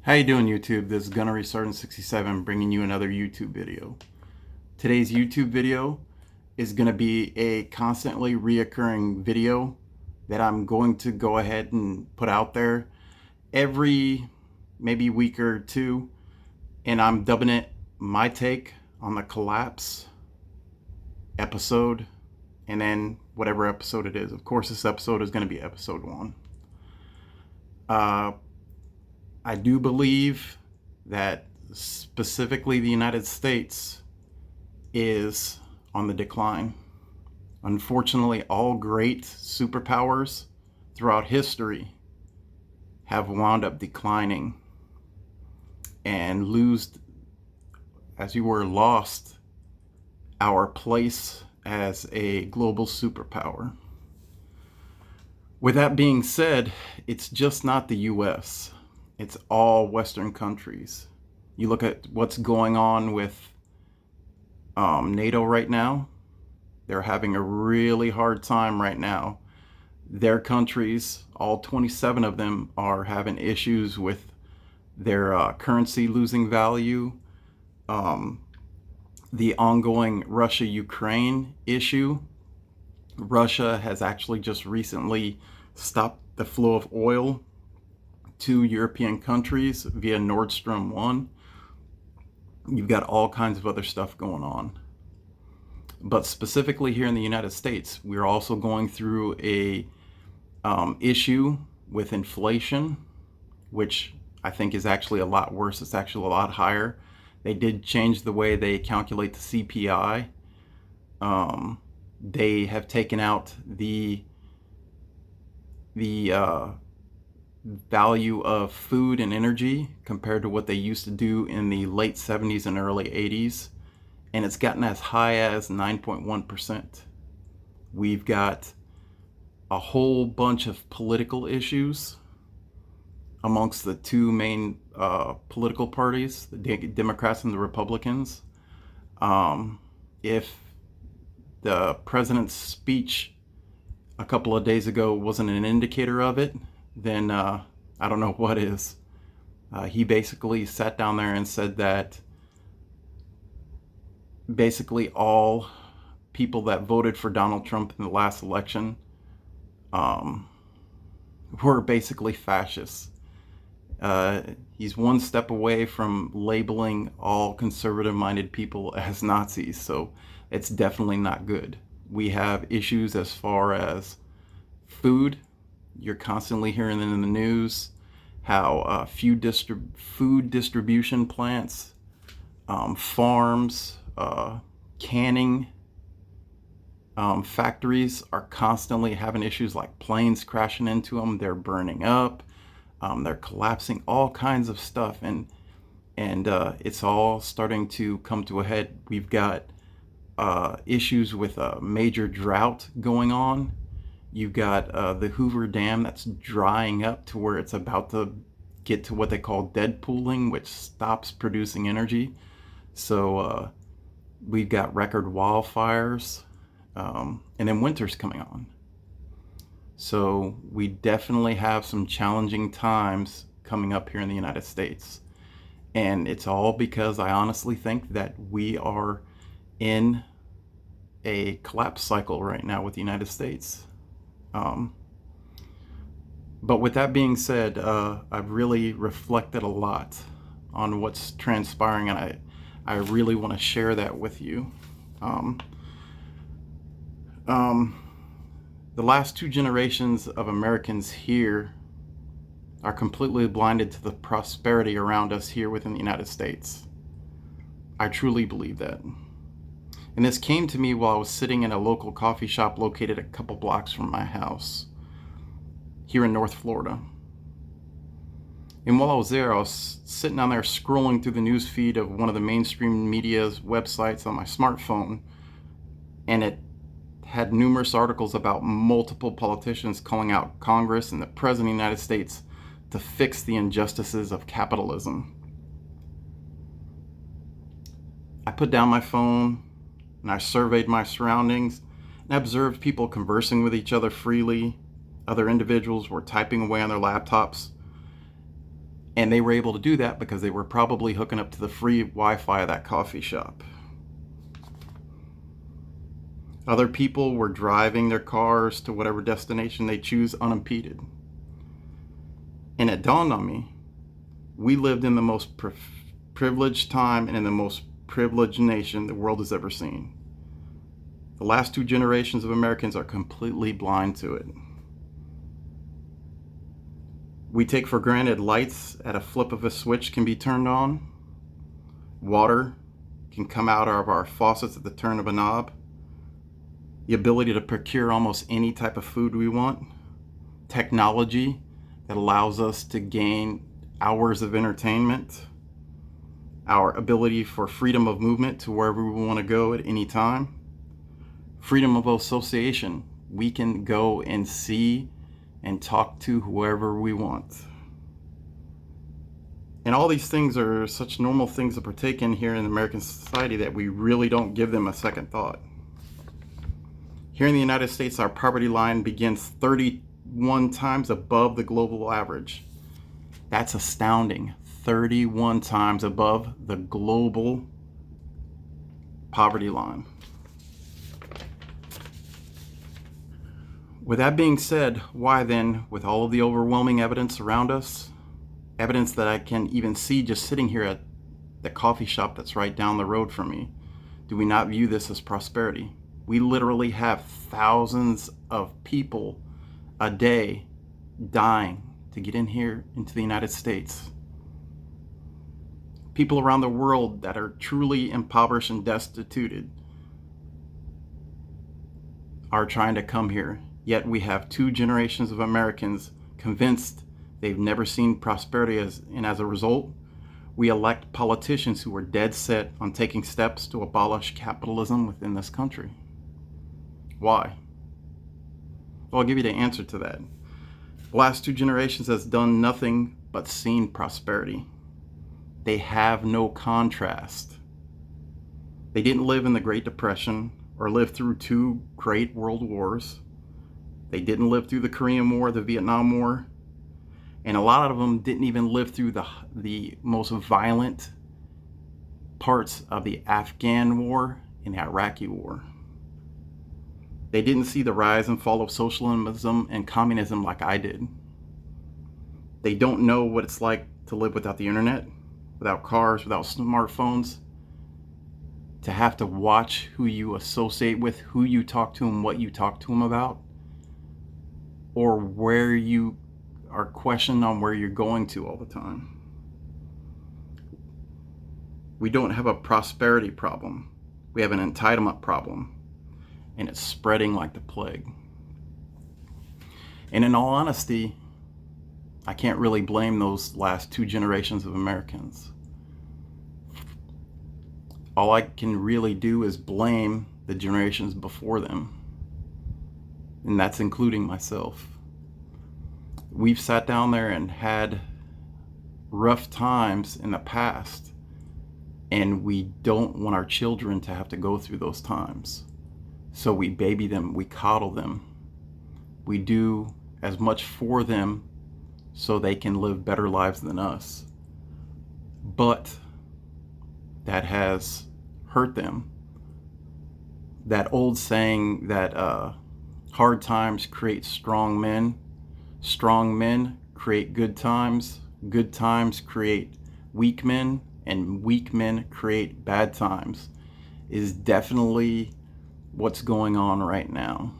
How you doing, YouTube? This is Gunnery Sergeant 67 bringing you another YouTube video. Today's YouTube video is going to be a constantly reoccurring video that I'm going to go ahead and put out there every maybe week or two, and I'm dubbing it my take on the collapse episode, and then whatever episode it is. Of course, this episode is going to be episode 1. I do believe that specifically the United States is on the decline. Unfortunately, all great superpowers throughout history have wound up declining and lost our place as a global superpower. With that being said, it's just not the US. It's all Western countries. You look at what's going on with NATO right now. They're having a really hard time right now. Their countries, all 27 of them, are having issues with their currency losing value. The ongoing Russia-Ukraine issue. Russia has actually just recently stopped the flow of oil to European countries via Nord Stream 1. You've got all kinds of other stuff going on. But specifically here in the United States, we're also going through a issue with inflation, which I think is actually a lot worse. It's actually a lot higher. They did change the way they calculate the CPI. They have taken out the value of food and energy compared to what they used to do in the late 70s and early 80s, and it's gotten as high as 9.1%. We've got a whole bunch of political issues amongst the two main political parties, the Democrats and the Republicans. If the president's speech a couple of days ago wasn't an indicator of it, then I don't know what is. He basically sat down there and said that basically all people that voted for Donald Trump in the last election were basically fascists. He's one step away from labeling all conservative-minded people as Nazis, so it's definitely not good. We have issues as far as food. You're constantly hearing in the news how food distribution plants, farms, canning factories are constantly having issues, like planes crashing into them. They're burning up. They're collapsing. All kinds of stuff, and it's all starting to come to a head. We've got issues with a major drought going on. You've got the Hoover Dam that's drying up to where it's about to get to what they call dead pooling, which stops producing energy. So we've got record wildfires, and then winter's coming on. So we definitely have some challenging times coming up here in the United States. And it's all because I honestly think that we are in a collapse cycle right now with the United States. But with that being said, I've really reflected a lot on what's transpiring, and I really want to share that with you. The last 2 generations of Americans here are completely blinded to the prosperity around us here within the United States. I truly believe that. And this came to me while I was sitting in a local coffee shop located a couple blocks from my house here in North Florida. And while I was there, I was sitting down there scrolling through the news feed of one of the mainstream media's websites on my smartphone, and it had numerous articles about multiple politicians calling out Congress and the President of the United States to fix the injustices of capitalism. I put down my phone and I surveyed my surroundings and I observed people conversing with each other freely. Other individuals were typing away on their laptops. And they were able to do that because they were probably hooking up to the free Wi-Fi of that coffee shop. Other people were driving their cars to whatever destination they choose unimpeded. And it dawned on me, we lived in the most privileged time and in the most privileged nation the world has ever seen. The last 2 generations of Americans are completely blind to it. We take for granted lights at a flip of a switch can be turned on. Water can come out of our faucets at the turn of a knob. The ability to procure almost any type of food we want. Technology that allows us to gain hours of entertainment. Our ability for freedom of movement to wherever we want to go at any time. Freedom of association. We can go and see and talk to whoever we want. And all these things are such normal things to partake in here in American society that we really don't give them a second thought. Here in the United States, our poverty line begins 31 times above the global average. That's astounding. 31 times above the global poverty line. With that being said, why then, with all of the overwhelming evidence around us, evidence that I can even see just sitting here at the coffee shop that's right down the road from me, do we not view this as prosperity? We literally have thousands of people a day dying to get in here into the United States. People around the world that are truly impoverished and destituted are trying to come here. Yet we have 2 generations of Americans convinced they've never seen prosperity, and as a result, we elect politicians who are dead set on taking steps to abolish capitalism within this country. Why? Well, I'll give you the answer to that. The last 2 generations has done nothing but seen prosperity. They have no contrast. They didn't live in the Great Depression or live through 2 great world wars. They didn't live through the Korean War, the Vietnam War, and a lot of them didn't even live through the most violent parts of the Afghan War and the Iraqi War. They didn't see the rise and fall of socialism and communism like I did. They don't know what it's like to live without the internet, without cars, without smartphones, to have to watch who you associate with, who you talk to and what you talk to them about, or where you are questioned on where you're going to all the time. We don't have a prosperity problem. We have an entitlement problem, and it's spreading like the plague. And in all honesty, I can't really blame those last 2 generations of Americans. All I can really do is blame the generations before them. And that's including myself. We've sat down there and had rough times in the past, and we don't want our children to have to go through those times. So we baby them, we coddle them. We do as much for them so they can live better lives than us. But that has hurt them. That old saying that hard times create strong men create good times create weak men, and weak men create bad times, is definitely what's going on right now.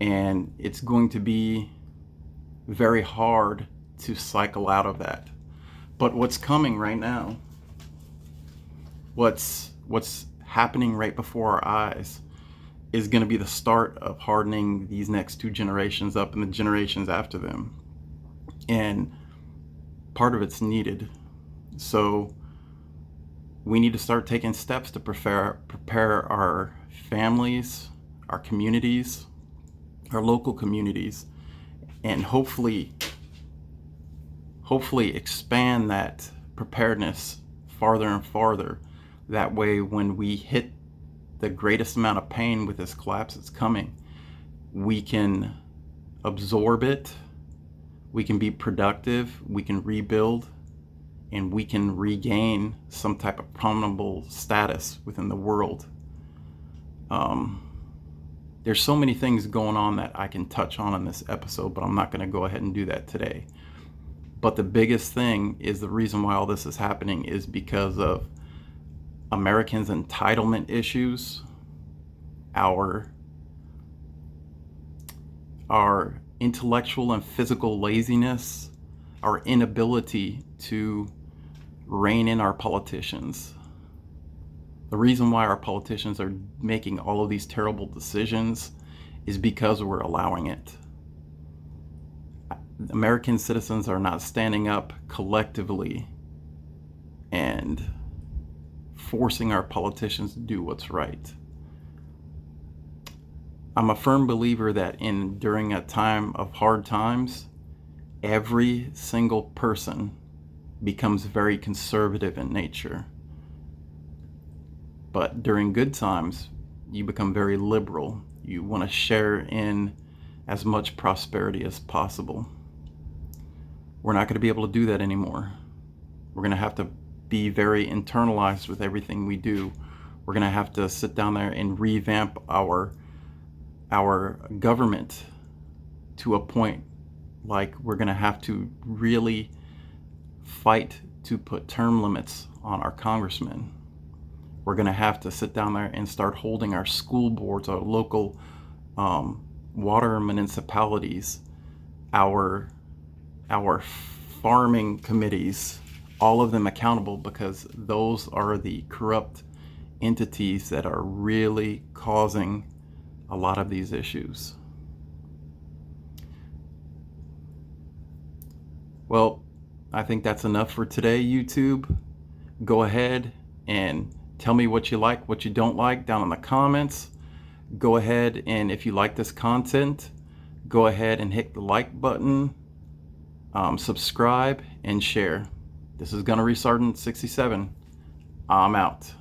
And it's going to be very hard to cycle out of that. But what's coming right now, what's happening right before our eyes, is going to be the start of hardening these next 2 generations up and the generations after them. And part of it's needed. So we need to start taking steps to prepare our families, our communities, our local communities, and hopefully expand that preparedness farther and farther. That way, when we hit the greatest amount of pain with this collapse that's coming, we can absorb it, we can be productive, we can rebuild, and we can regain some type of prominent status within the world. There's so many things going on that I can touch on in this episode, but I'm not going to go ahead and do that today. But the biggest thing is the reason why all this is happening is because of Americans' entitlement issues, our intellectual and physical laziness, our inability to rein in our politicians. The reason why our politicians are making all of these terrible decisions is because we're allowing it. American citizens are not standing up collectively and forcing our politicians to do what's right. I'm a firm believer that during a time of hard times, every single person becomes very conservative in nature. But during good times, you become very liberal. You want to share in as much prosperity as possible. We're not going to be able to do that anymore. We're going to have to be very internalized with everything we do. We're going to have to sit down there and revamp our government to a point like we're going to have to really fight to put term limits on our congressmen. We're going to have to sit down there and start holding our school boards, our local water municipalities, our farming committees, all of them accountable, because those are the corrupt entities that are really causing a lot of these issues. Well, I think that's enough for today, YouTube. Go ahead and tell me what you like, what you don't like down in the comments. Go ahead and if you like this content, go ahead and hit the like button, subscribe, and share. This is Gunnery Sergeant 67. I'm out.